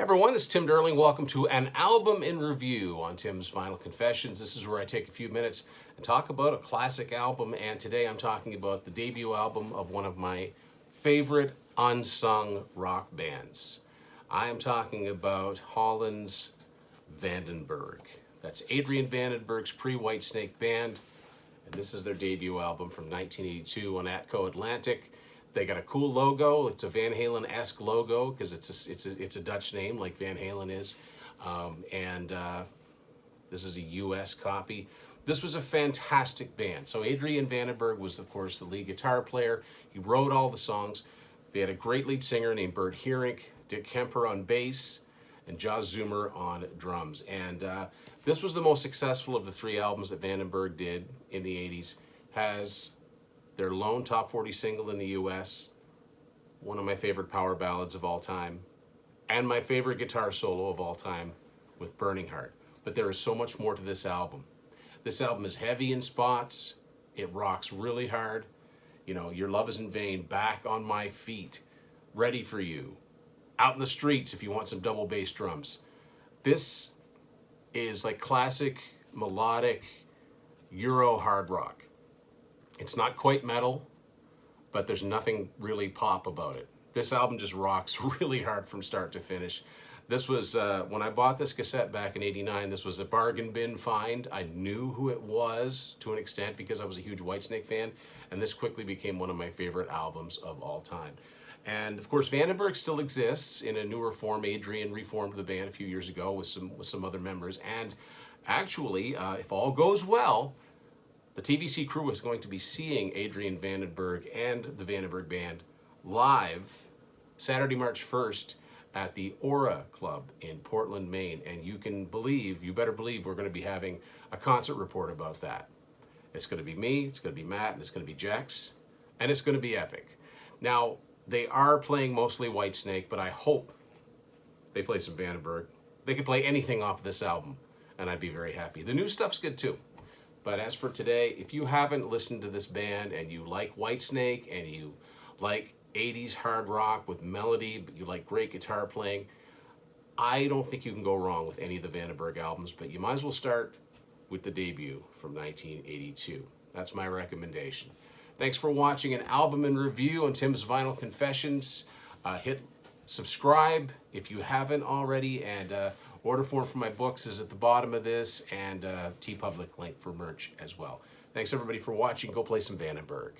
Everyone, this is Tim Derling. Welcome to an album in review on Tim's Vinyl Confessions. This is where I take a few minutes and talk about a classic album, and today I'm talking about the debut album of one of my favorite unsung rock bands. I am talking about Holland's Vandenberg. That's Adrian Vandenberg's pre-Whitesnake band, and this is their debut album from 1982 on Atco Atlantic. They got a cool logo. It's a Van Halen-esque logo because it's a Dutch name like Van Halen is. This is a US copy. This was a fantastic band. So Adrian Vandenberg was, of course, the lead guitar player. He wrote all the songs. They had a great lead singer named Bert Heerink, Dick Kemper on bass, and Joss Zoomer on drums. And this was the most successful of the three albums that Vandenberg did in the 80s. Has their lone top 40 single in the US, one of my favorite power ballads of all time, and my favorite guitar solo of all time with Burning Heart. But there is so much more to this album. This album is heavy in spots. It rocks really hard. You know, Your Love Isn't Vain, Back on My Feet, Ready for You, Out in the Streets if you want some double bass drums. This is like classic melodic Euro hard rock. It's not quite metal, but there's nothing really pop about it. This album just rocks really hard from start to finish. This was, when I bought this cassette back in '89, this was a bargain bin find. I knew who it was to an extent because I was a huge Whitesnake fan, and this quickly became one of my favorite albums of all time. And of course, Vandenberg still exists in a newer form. Adrian reformed the band a few years ago with some other members. And actually, if all goes well, the TVC crew is going to be seeing Adrian Vandenberg and the Vandenberg Band live Saturday, March 1st at the Aura Club in Portland, Maine. And you better believe we're going to be having a concert report about that. It's going to be me, it's going to be Matt, and it's going to be Jex, and it's going to be epic. Now, they are playing mostly Whitesnake, but I hope they play some Vandenberg. They could play anything off of this album, and I'd be very happy. The new stuff's good too. But as for today, if you haven't listened to this band and you like Whitesnake and you like 80s hard rock with melody, but you like great guitar playing, I don't think you can go wrong with any of the Vandenberg albums, but you might as well start with the debut from 1982. That's my recommendation. Thanks for watching an album in review on Tim's Vinyl Confessions. Hit subscribe if you haven't already, and order form for my books is at the bottom of this, and TeePublic link for merch as well. Thanks everybody for watching. Go play some Vandenberg.